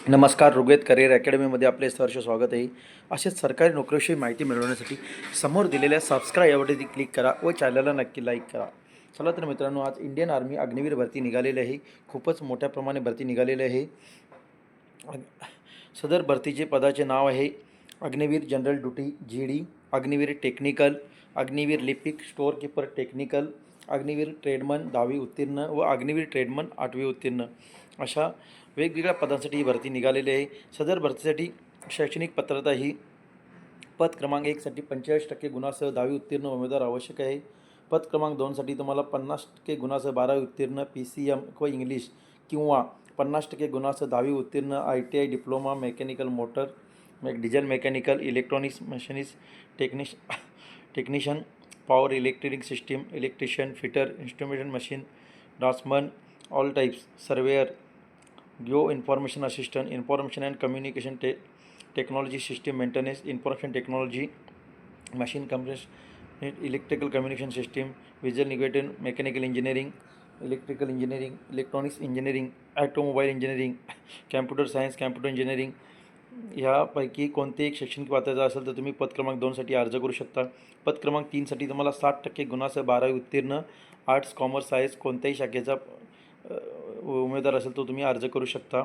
नमस्कार. ऋग्वेद करिअर अकॅडमीमध्ये आपले सहर्ष स्वागत आहे. असेच सरकारी नोकरीविषयी माहिती मिळवण्यासाठी समोर दिलेल्या सबस्क्राईब यावरती क्लिक करा व चॅनलला नक्की लाईक करा. चला तर मित्रांनो, आज इंडियन आर्मी अग्निवीर भरती निघालेली आहे. खूपच मोठ्या प्रमाणे भरती निघालेली आहे. सदर भरतीचे पदाचे नाव आहे Agniveer general duty GD, Agniveer technical, Agniveer लिपिक store keeper technical, Agniveer tradesman 10वी उत्तीर्ण व अग्निवीर ट्रेडमन 8वी उत्तीर्ण अशा वेगवेगळ्या पदांसाठी ही भरती निघालेली आहे. सदर भरतीसाठी शैक्षणिक पात्रता ही पद क्रमांक 1 साठी 45% गुणासह 10वी उत्तीर्ण उमेदवार आवश्यक आहे. पद क्रमांक 2 साठी तुम्हाला 50% गुणासह 12वी उत्तीर्ण PCM व इंग्लिश किंवा 50% गुणासह 10वी उत्तीर्ण ITI diploma mechanical motor diesel mechanical electronics machinist technician power electric system electrician fitter instrumentation machine draughtsman all types surveyor Jio information assistant information and communication technology system maintenance information technology machine compression electrical communication system visual negative mechanical engineering electrical engineering electronics engineering automobile engineering computer science computer engineering यापैकी कोणते एक शैक्षणिक पात्रता असेल तर तुम्ही पद क्रमांक 2 साठी अर्ज करू शकता. पद क्रमांक 3 साठी तुम्हाला 60% गुणासह 12वी उत्तीर्ण आर्ट्स कॉमर्स सायन्स कोणत्याही शाखेचा उमेदवार असेल तो तुम्ही अर्ज करू शकता.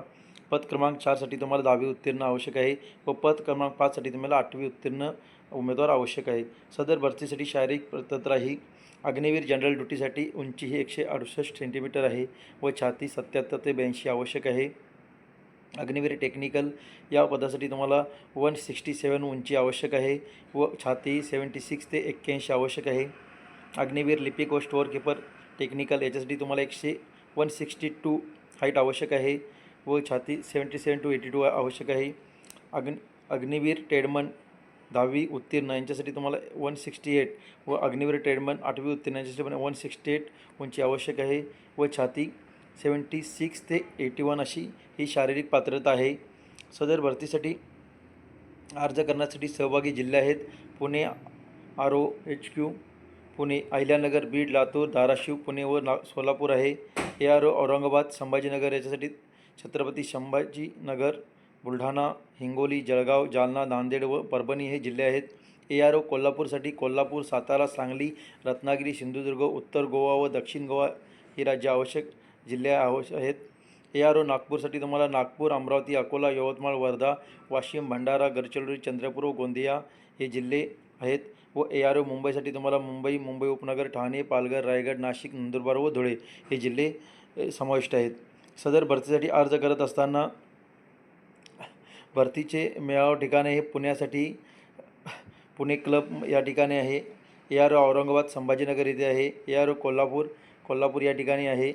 पद क्रमांक 4 साठी तुम्हाला 10वी उत्तीर्ण आवश्यक आहे व पद क्रमांक 5 साठी तुम्हाला 8वी उत्तीर्ण उमेदवार आवश्यक आहे. सदर भरतीसाठी शारीरिक पात्रता ही अग्निवीर जनरल ड्युटीसाठी उंची ही 168 सेंटीमीटर आहे व छाती 77 ते 82 आवश्यक आहे. अग्निवीर टेक्निकल या पदासाठी तुम्हाला 167 उंची आवश्यक आहे व छाती 76 ते 81 आवश्यक आहे. अग्निवीर लिपिक व स्टोअर कीपर टेक्निकल याच्यासाठी तुम्हाला 162 हाईट आवश्यक आहे व छाती 77 to 82 आवश्यक आहे. अग्निवीर ट्रेडमन 10वी उत्तीर्ण यांच्यासाठी तुम्हाला 168 व अग्निवीर ट्रेडमन 8वी उत्तीर्ण यांच्यासाठी पण 168 उंची आवश्यक आहे व छाती 76 ते 81 अशी ही शारीरिक पात्रता आहे. सदर भरतीसाठी अर्ज करण्यासाठी सहभागी जिल्हे आहेत पुणे ROHQ, पुणे, अहिल्यानगर, बीड, लातूर, धाराशिव, पुणे व सोलापूर आहे. ARO औरंगाबाद, संभाजीनगर याच्यासाठी छत्रपती संभाजीनगर, बुलढाणा, हिंगोली, जळगाव, जालना, नांदेड व परभणी हे जिल्हे आहेत. ARO कोल्हापूरसाठी कोल्हापूर, सातारा, सांगली, रत्नागिरी, सिंधुदुर्ग, उत्तर गोवा व दक्षिण गोवा ही राज्य आवश्यक जिल्हे आहेत. ARO नागपूरसाठी तुम्हाला नागपूर, अमरावती, अकोला, यवतमाळ, वर्धा, वाशिम, भंडारा, गडचिरोली, चंद्रपूर व गोंदिया हे जिल्हे आहेत व ARO मुंबईसाठी तुम्हाला मुंबई, मुंबई उपनगर, ठाणे, पालघर, रायगड, नाशिक, नंदुरबार व धुळे हे जिल्हे समाविष्ट आहेत. सदर भरतीसाठी अर्ज करत असताना भरतीचे मेळावा ठिकाणे हे पुण्यासाठी पुणे क्लब या ठिकाणी आहे. ARO औरंगाबाद, संभाजीनगर येथे आहे. ARO कोल्हापूर या ठिकाणी आहे.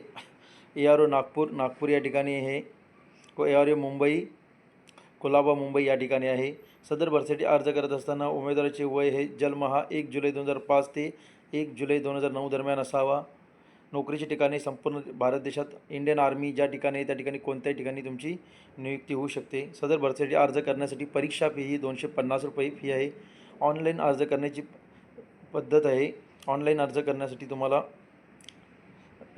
ARO नागपूर या ठिकाणी आहे व ARO मुंबई कोल्हापूर मुंबई या ठिकाणी आहे. सदर भरतीसाठी अर्ज करत असताना उमेदवाराचे वय हे जन्म हा 1 जुलै 2005 ते 1 जुलै 2009 दरम्यान असावा. नोकरीच्या ठिकाणी संपूर्ण भारत देशात इंडियन आर्मी ज्या ठिकाणी आहे त्या ठिकाणी कोणत्याही ठिकाणी तुमची नियुक्ती होऊ शकते. सदर भरतीसाठी अर्ज करण्यासाठी परीक्षा फी ही 250 रुपये फी आहे. ऑनलाईन अर्ज करण्याची पद्धत आहे. ऑनलाईन अर्ज करण्यासाठी तुम्हाला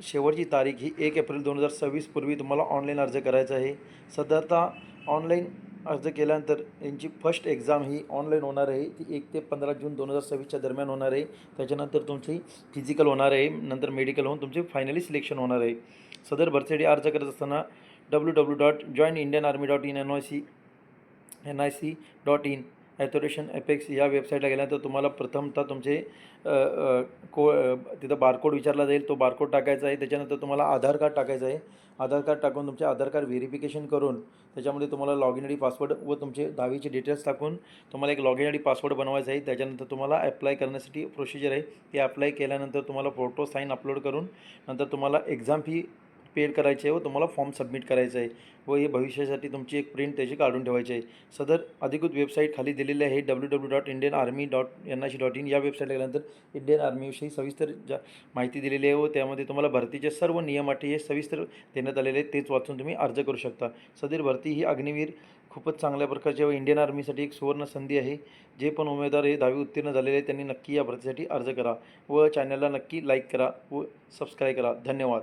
शेवटची तारीख ही 1 एप्रिल 2026 पूर्वी तुम्हाला ऑनलाईन अर्ज करायचा आहे. साधारणतः ऑनलाईन अर्ज केल्यानंतर यांची फर्स्ट एक्झाम ही ऑनलाईन होणार आहे. ती 1 ते 15 जून 2026च्या दरम्यान होणार आहे. त्याच्यानंतर तुमची फिजिकल होणार आहे. नंतर मेडिकल होऊन तुमचे फायनली सिलेक्शन होणार आहे. सदर भरतीसाठी अर्ज करत असताना www.joinindianarmy.nic.in ॲथोरेशन या वेबसाईटला गेल्यानंतर तुम्हाला प्रथमतः तुमचे तिथं बारकोड विचारला जाईल. तो बारकोड टाकायचा आहे. त्याच्यानंतर तुम्हाला आधार कार्ड टाकायचं आहे. आधार कार्ड टाकून तुमचे आधार कार्ड व्हेरिफिकेशन करून त्याच्यामध्ये तुम्हाला लॉगिन ID पासवर्ड व तुमचे 10वीचे डिटेल्स टाकून तुम्हाला एक लॉगिन ID पासवर्ड बनवायचा आहे. त्याच्यानंतर तुम्हाला अप्लाय करण्यासाठी प्रोसिजर आहे. ते अप्लाय केल्यानंतर तुम्हाला फोटो साईन अपलोड करून नंतर तुम्हाला एक्झाम फी पेड करायची आहे व तुम्हाला फॉर्म सबमिट करायचा आहे व हे भविष्यासाठी तुमची एक प्रिंट त्याची काढून ठेवायची आहे. सदर अधिकृत वेबसाईट खाली दिलेली आहे www.indianarmy.nic.in या वेबसाईटला गेल्यानंतर इंडियन आर्मीविषयी सविस्तर माहिती दिलेली आहे व त्यामध्ये तुम्हाला भरतीचे सर्व नियम अटी हे सविस्तर देण्यात आलेले आहेत. तेच वाचून तुम्ही अर्ज करू शकता. सदर भरती ही अग्निवीर खूपच चांगल्या प्रकारची व इंडियन आर्मीसाठी एक सुवर्ण संधी आहे. जे पण उमेदवार हे 10वी उत्तीर्ण झालेले आहेत त्यांनी नक्की या भरतीसाठी अर्ज करा व चॅनलला नक्की लाईक करा व सबस्क्राईब करा. धन्यवाद.